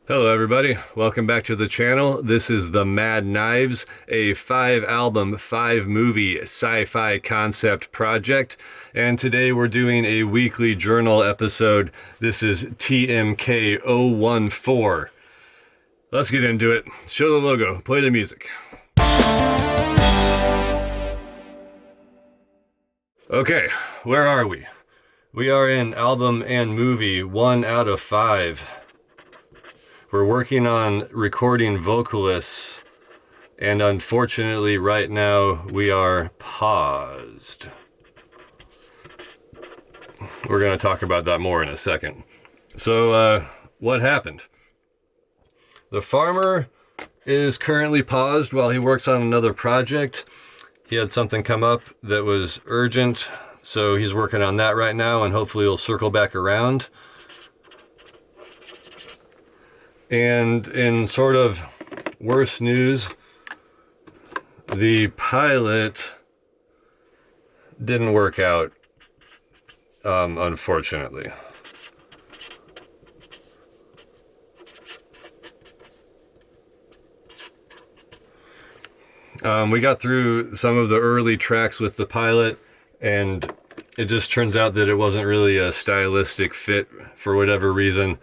Hello everybody, welcome back to the channel. This is The Mad Knives, a 5-album, 5-movie sci-fi concept project. And today we're doing a weekly journal episode. This is TMK014. Let's get into it. Show the logo, play the music. Okay, where are we? We are in album and movie 1 out of 5. We're working on recording vocalists, and unfortunately right now we are paused. We're going to talk about that more in a second. So what happened? The farmer is currently paused while he works on another project. He had something come up that was urgent, so he's working on that right now, and hopefully he'll circle back around. And in sort of worse news, the pilot didn't work out, unfortunately. We got through some of the early tracks with the pilot, and it just turns out that it wasn't really a stylistic fit for whatever reason.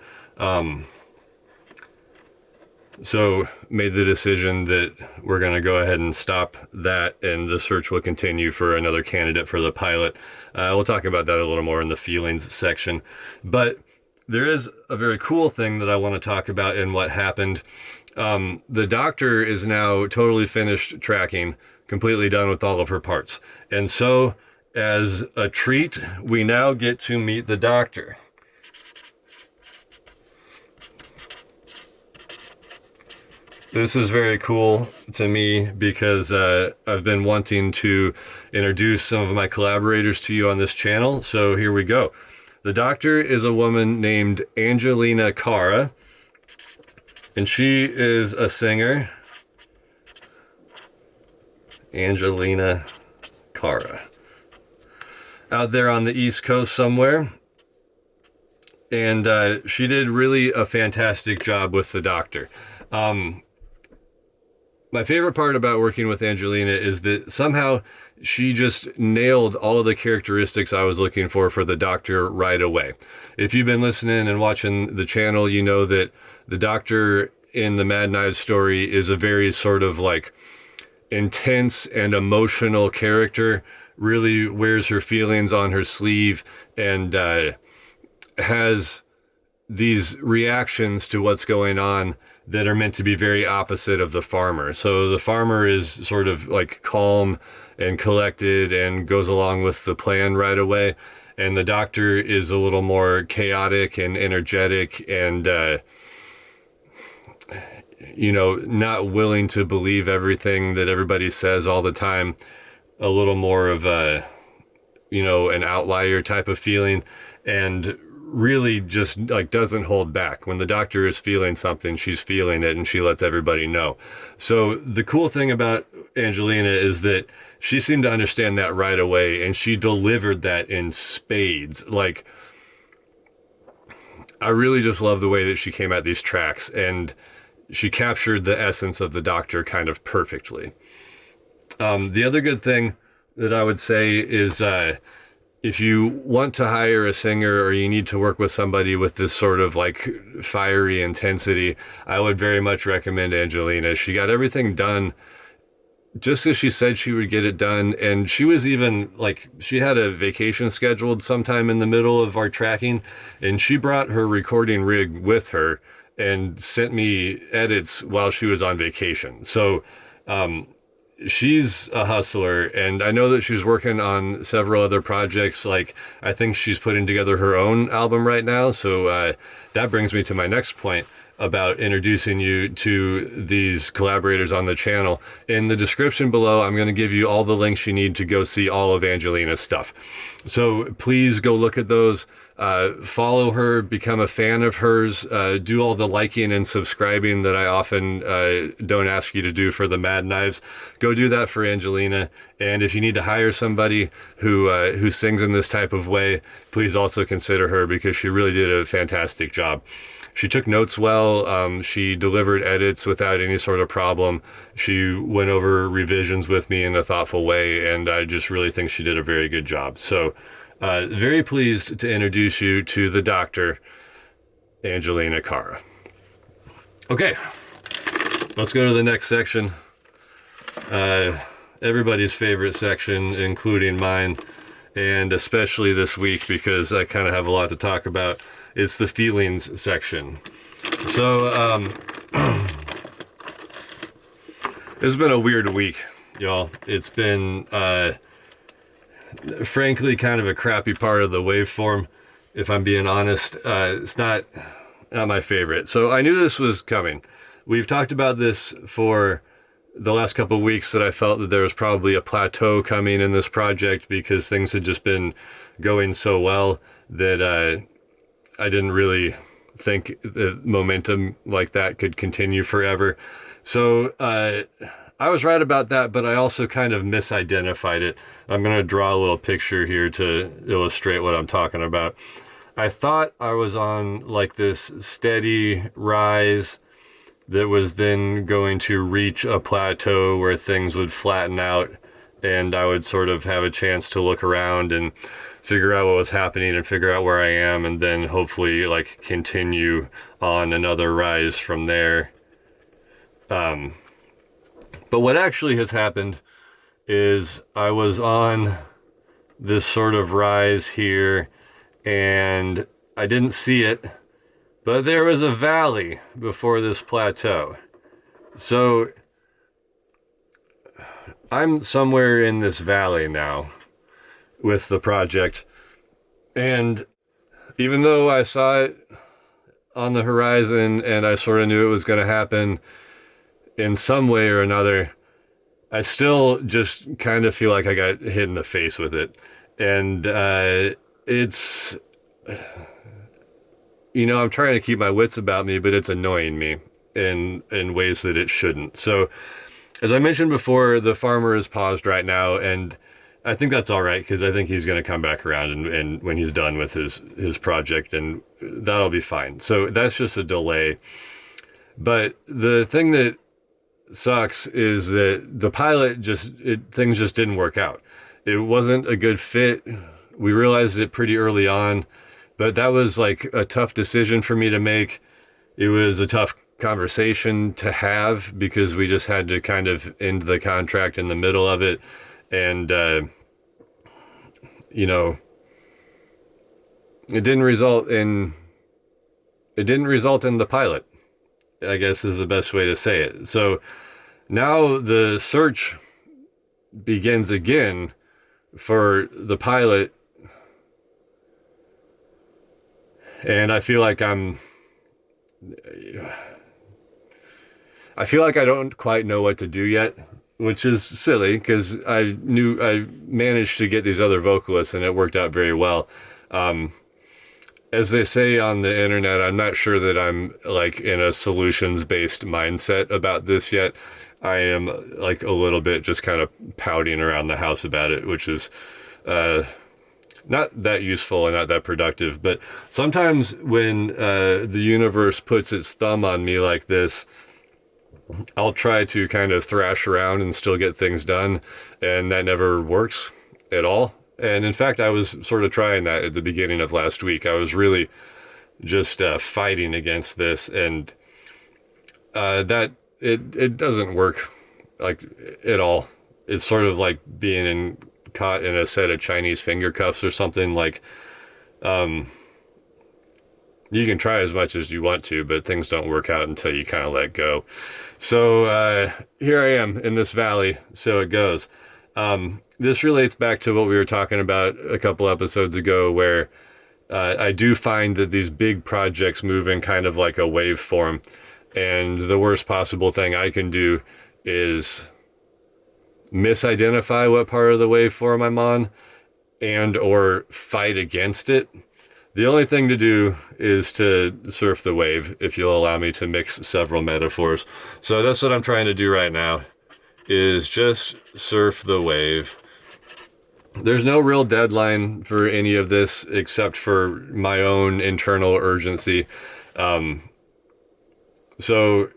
So made the decision that we're going to go ahead and stop that, and the search will continue for another candidate for the pilot. We'll talk about that a little more in the feelings section. But there is a very cool thing that I want to talk about in what happened. The doctor is now totally finished tracking, completely done with all of her parts. And so as a treat, we now get to meet the doctor. This is very cool to me because I've been wanting to introduce some of my collaborators to you on this channel, so here we go. The doctor is a woman named Angelina Cara, and she is a singer. Angelina Cara. Out there on the East Coast somewhere. And she did really a fantastic job with the doctor. My favorite part about working with Angelina is that somehow she just nailed all of the characteristics I was looking for the doctor right away. If you've been listening and watching the channel, you know that the doctor in the Mad Knives story is a very sort of like intense and emotional character, really wears her feelings on her sleeve, and has these reactions to what's going on that are meant to be very opposite of the farmer. So the farmer is sort of like calm and collected and goes along with the plan right away. And the doctor is a little more chaotic and energetic and, not willing to believe everything that everybody says all the time. A little more of a, an outlier type of feeling. And really just like doesn't hold back. When the doctor is feeling something, she's feeling it, and she lets everybody know. So the cool thing about Angelina is that she seemed to understand that right away, and she delivered that in spades. Like, I really just love the way that she came at these tracks, and she captured the essence of the doctor kind of perfectly. The other good thing that I would say is if you want to hire a singer or you need to work with somebody with this sort of like fiery intensity, I would very much recommend Angelina. She got everything done just as she said she would get it done. And she was even like, she had a vacation scheduled sometime in the middle of our tracking, and she brought her recording rig with her and sent me edits while she was on vacation. So, she's a hustler, and I know that she's working on several other projects. Like, I think she's putting together her own album right now. So that brings me to my next point about introducing you to these collaborators on the channel. In the description below, I'm going to give you all the links you need to go see all of Angelina's stuff. So please go look at those. Follow her, become a fan of hers, do all the liking and subscribing that I often don't ask you to do for the Mad Knives. Go do that for Angelina. And if you need to hire somebody who sings in this type of way, please also consider her, because she really did a fantastic job. she took notes well. She delivered edits without any sort of problem. She went over revisions with me in a thoughtful way, and I just really think she did a very good job. So very pleased to introduce you to the doctor, Angelina Cara. Okay, let's go to the next section. Everybody's favorite section, including mine, and especially this week because I kind of have a lot to talk about. It's the feelings section. So, it's been a weird week, y'all. It's been, frankly, kind of a crappy part of the waveform, if I'm being honest. It's not my favorite. So I knew this was coming. We've talked about this for the last couple of weeks, that I felt that there was probably a plateau coming in this project because things had just been going so well that I didn't really think the momentum like that could continue forever. So I was right about that, but I also kind of misidentified it. I'm going to draw a little picture here to illustrate what I'm talking about. I thought I was on like this steady rise that was then going to reach a plateau where things would flatten out and I would sort of have a chance to look around and figure out what was happening and figure out where I am, and then hopefully like continue on another rise from there. But what actually has happened is I was on this sort of rise here and I didn't see it, but there was a valley before this plateau. So I'm somewhere in this valley now with the project. And even though I saw it on the horizon and I sort of knew it was going to happen in some way or another, I still just kind of feel like I got hit in the face with it. And it's... You know, I'm trying to keep my wits about me, but it's annoying me in ways that it shouldn't. So, as I mentioned before, the farmer is paused right now, and I think that's all right, because I think he's going to come back around and when he's done with his project, and that'll be fine. So that's just a delay. But the thing that sucks is that the pilot things just didn't work out. It wasn't a good fit. We realized it pretty early on. But that was like a tough decision for me to make. It was a tough conversation to have because we just had to kind of end the contract in the middle of it. And, you know, it didn't result in the pilot, I guess is the best way to say it. So now the search begins again for the pilot. And I feel like I don't quite know what to do yet, which is silly because I knew I managed to get these other vocalists and it worked out very well. As they say on the internet, I'm not sure that I'm like in a solutions-based mindset about this yet. I am like a little bit just kind of pouting around the house about it, which is, not that useful and not that productive. But sometimes when the universe puts its thumb on me like this, I'll try to kind of thrash around and still get things done, and that never works at all. And in fact, I was sort of trying that at the beginning of last week. I was really just fighting against this, and that it doesn't work like at all. It's sort of like being caught in a set of Chinese finger cuffs or something. Like you can try as much as you want to, but things don't work out until you kind of let go. So here I am in this valley, so it goes. This relates back to what we were talking about a couple episodes ago, where I do find that these big projects move in kind of like a waveform, and the worst possible thing I can do is misidentify what part of the waveform I'm on and or fight against it. The only thing to do is to surf the wave, if you'll allow me to mix several metaphors. So that's what I'm trying to do right now, is just surf the wave. There's no real deadline for any of this except for my own internal urgency. So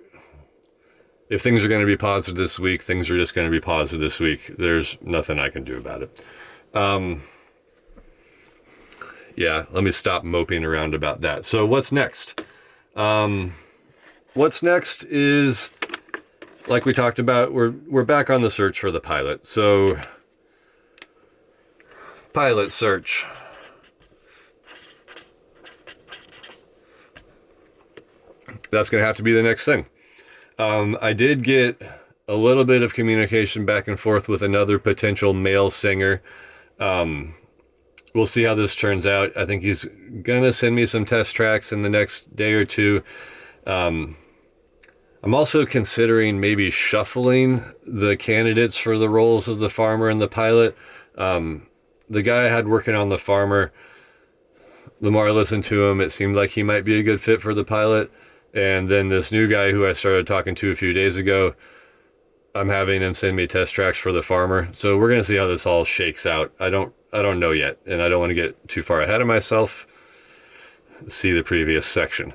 if things are going to be positive this week, things are just going to be positive this week. There's nothing I can do about it. Yeah, let me stop moping around about that. So what's next? What's next is, like we talked about, we're back on the search for the pilot. So pilot search. That's going to have to be the next thing. I did get a little bit of communication back and forth with another potential male singer. We'll see how this turns out. I think he's going to send me some test tracks in the next day or two. I'm also considering maybe shuffling the candidates for the roles of the farmer and the pilot. The guy I had working on the farmer, the more I listened to him, it seemed like he might be a good fit for the pilot. And then this new guy who I started talking to a few days ago, I'm having him send me test tracks for the farmer. So we're going to see how this all shakes out. I don't know yet, and I don't want to get too far ahead of myself. See the previous section.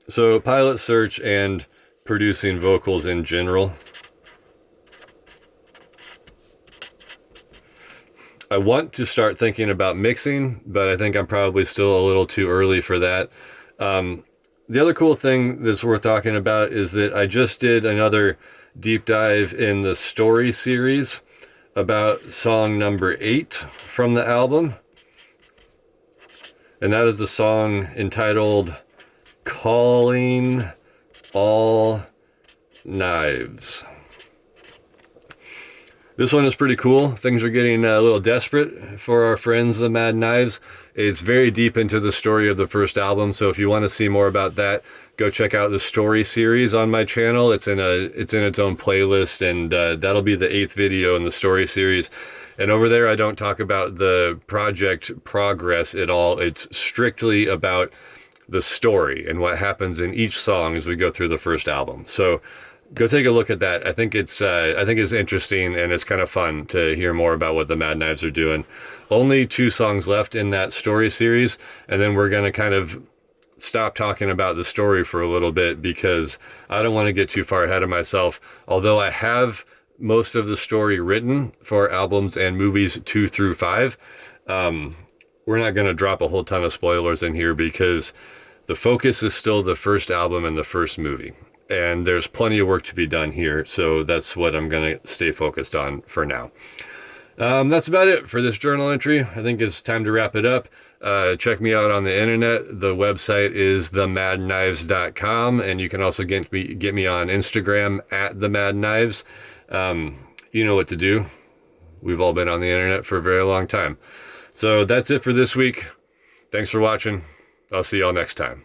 So pilot search and producing vocals in general. I want to start thinking about mixing, but I think I'm probably still a little too early for that. The other cool thing that's worth talking about is that I just did another deep dive in the story series about song number 8 from the album. And that is the song entitled Calling All Knives. This one is pretty cool. Things are getting a little desperate for our friends, the Mad Knives. It's very deep into the story of the first album, so if you want to see more about that, go check out the story series on my channel. It's in its own playlist, and that'll be the 8th video in the story series. And over there, I don't talk about the project progress at all. It's strictly about the story and what happens in each song as we go through the first album. So go take a look at that. I think it's interesting, and it's kind of fun to hear more about what the Mad Knives are doing. Only 2 songs left in that story series, and then we're going to kind of stop talking about the story for a little bit because I don't want to get too far ahead of myself. Although I have most of the story written for albums and movies 2 through 5, we're not going to drop a whole ton of spoilers in here because the focus is still the first album and the first movie. And there's plenty of work to be done here, so that's what I'm going to stay focused on for now. That's about it for this journal entry. I think it's time to wrap it up. Check me out on the internet. The website is themadknives.com, and you can also get me on Instagram at themadknives. You know what to do. We've all been on the internet for a very long time. So that's it for this week. Thanks for watching. I'll see y'all next time.